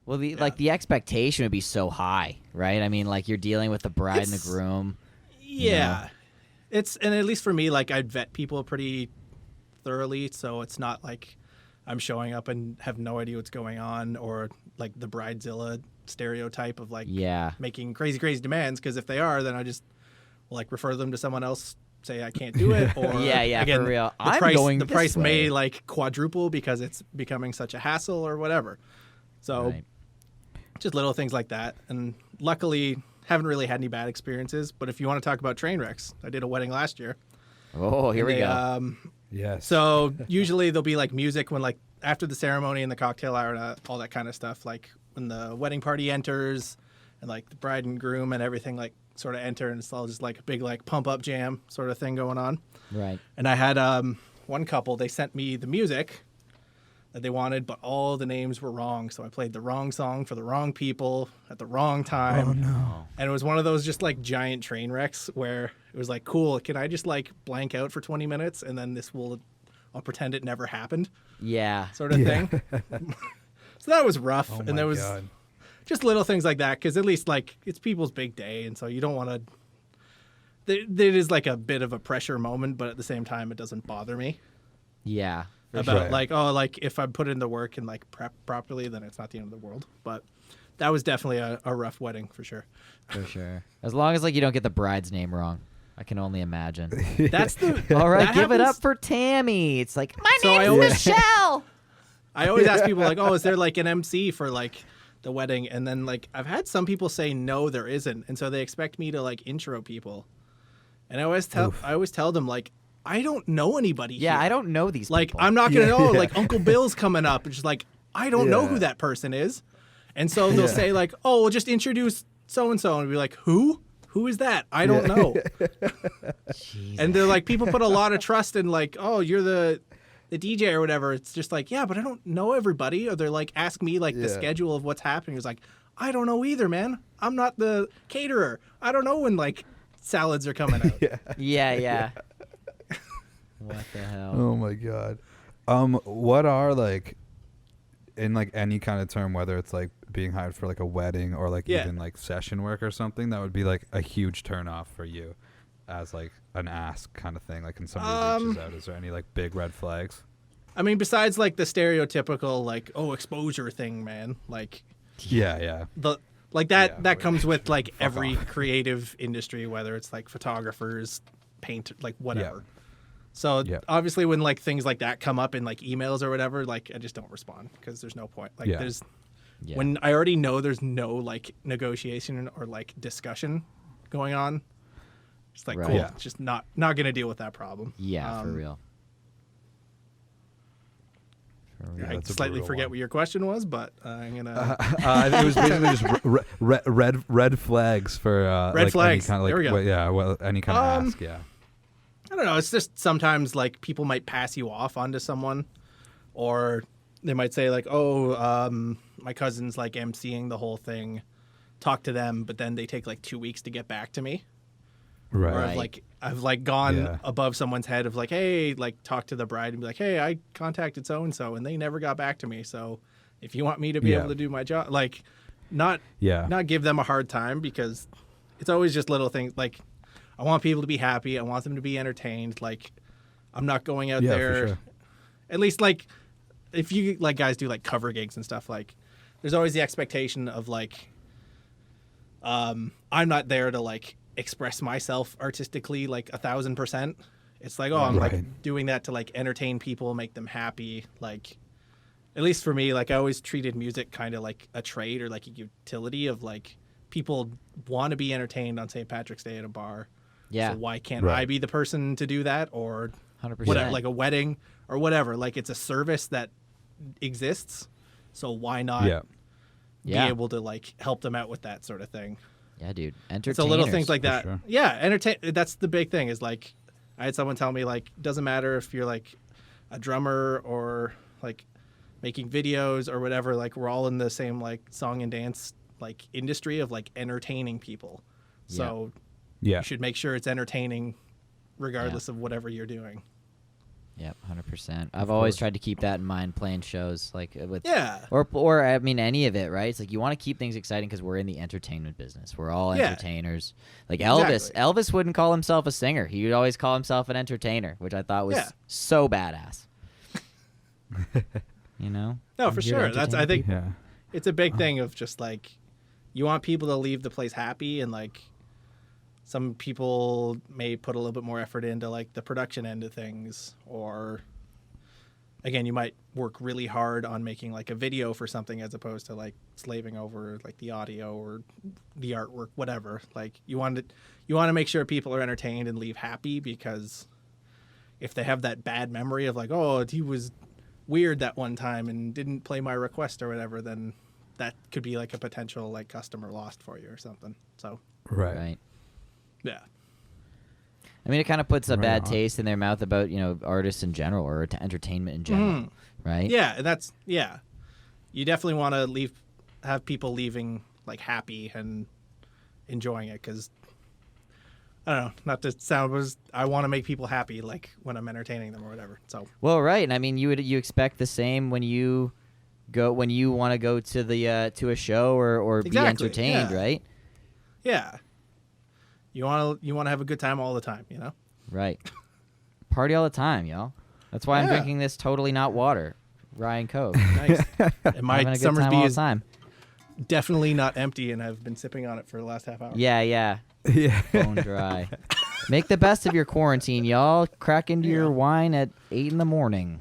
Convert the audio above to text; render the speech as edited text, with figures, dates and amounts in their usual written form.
Well, the expectation would be so high, right? I mean, like you're dealing with the bride and the groom. Yeah. And at least for me, like I'd vet people pretty thoroughly, so it's not like I'm showing up and have no idea what's going on, or like the bridezilla stereotype of like making crazy demands, because if they are, then I just like refer them to someone else, say I can't do it, or again, for real. The price may like quadruple because it's becoming such a hassle or whatever. So just little things like that. And luckily haven't really had any bad experiences, but if you want to talk about train wrecks, I did a wedding last year. Oh, here we go. Yes. So usually there'll be like music when like after the ceremony and the cocktail hour and all that kind of stuff, like when the wedding party enters and like the bride and groom and everything like sort of enter, and it's all just like a big like pump up jam sort of thing going on. Right. And I had one couple, they sent me the music that they wanted, but all the names were wrong. So I played the wrong song for the wrong people at the wrong time. Oh no. And it was one of those just like giant train wrecks where it was like, cool, can I just like blank out for 20 minutes and then I'll pretend it never happened. Yeah. Sort of thing. So that was rough. Oh and there was just little things like that, because at least like it's people's big day, and so you don't want to. It is like a bit of a pressure moment, but at the same time, it doesn't bother me. Yeah. About like, oh, like if I put in the work and like prep properly, then it's not the end of the world. But that was definitely a rough wedding for sure. For sure. As long as like you don't get the bride's name wrong. I can only imagine. That's the all right. Give it happens. up for Tammy. It's like my So name's Michelle. I always ask people like, oh, is there like an MC for like the wedding? And then like I've had some people say no, there isn't, and so they expect me to like intro people. And I always tell them like, I don't know anybody. Yeah, here. I don't know these like people. I'm not gonna know like Uncle Bill's coming up. It's just like I don't know who that person is, and so they'll say like, oh, we'll just introduce so and so, and be like, who? Who is that? I don't know. And they're like, people put a lot of trust in like, oh, you're the DJ or whatever. It's just like, yeah, but I don't know everybody. Or they're like, ask me like the schedule of what's happening. It's like, I don't know either, man. I'm not the caterer. I don't know when like salads are coming out. Yeah. What the hell? Oh my god. What are like, in like any kind of term, whether it's like being hired for like a wedding or like even like session work or something, that would be like a huge turnoff for you as like an ask kind of thing, like when somebody reaches out? Is there any like big red flags? I mean, besides like the stereotypical like, oh, exposure thing, man, like that comes with like every creative industry, whether it's like photographers, paint, like whatever. So obviously when like things like that come up in like emails or whatever, like I just don't respond, because there's no point. Like when I already know there's no like negotiation or like discussion going on, it's like, cool, it's just not going to deal with that problem. Yeah, for real. I slightly forget what your question was, but I'm going to... it was basically just red flags for... red like flags. Any kind of, like, there we go. Any kind of ask, I don't know. It's just sometimes like people might pass you off onto someone, or they might say like, oh, my cousin's like emceeing the whole thing, talk to them, but then they take like 2 weeks to get back to me. Right. Or I've like gone above someone's head of like, hey, like talk to the bride and be like, hey, I contacted so-and-so and they never got back to me. So if you want me to be able to do my job, like not give them a hard time, because it's always just little things. Like I want people to be happy. I want them to be entertained. Like I'm not going out there, for sure. At least like if you like guys do like cover gigs and stuff, like there's always the expectation of like, I'm not there to like express myself artistically like 1,000%. It's like, oh, I'm like doing that to like entertain people, make them happy. Like at least for me, like I always treated music kind of like a trade or like a utility of like people want to be entertained on St. Patrick's Day at a bar. Yeah. So why can't I be the person to do that? Or 100%. whatever, like a wedding or whatever. Like it's a service that exists. So why not be able to like help them out with that sort of thing? Yeah, dude. Entertainers. So little things like that. Sure. Yeah, that's the big thing is like I had someone tell me like doesn't matter if you're like a drummer or like making videos or whatever, like we're all in the same like song and dance like industry of like entertaining people. So you should make sure it's entertaining regardless of whatever you're doing. Yep, 100%. I've always tried to keep that in mind playing shows like with Yeah. or I mean any of it, right? It's like you want to keep things exciting because we're in the entertainment business. We're all Yeah. entertainers. Like Exactly. Elvis wouldn't call himself a singer. He would always call himself an entertainer, which I thought was Yeah. so badass. You know? No, I'm for here to sure. That's entertain I think Yeah. it's a big thing of just like you want people to leave the place happy, and like some people may put a little bit more effort into like the production end of things, or again, you might work really hard on making like a video for something as opposed to like slaving over like the audio or the artwork, whatever. Like you want to make sure people are entertained and leave happy, because if they have that bad memory of like, oh, he was weird that one time and didn't play my request or whatever, then that could be like a potential like customer lost for you or something. So Right. yeah. I mean, it kind of puts a Right bad on. taste in their mouth about, artists in general or entertainment in general, right? Yeah, and that's you definitely want to have people leaving like happy and enjoying it, because I don't know, not to sound, but I want to make people happy like when I'm entertaining them or whatever. So Well, right, and I mean, you expect the same when you want to go to the to a show or be Exactly, entertained, yeah. right? yeah, you want to have a good time all the time, you know? Right. Party all the time, y'all. That's why I'm Yeah. drinking this totally not water, Ryan Coke. Nice. And Having my a good Summersby time all the is time. definitely not empty, and I've been sipping on it for the last half hour. Yeah, Yeah. bone dry. Make the best of your quarantine, y'all. Crack into your wine at 8 in the morning.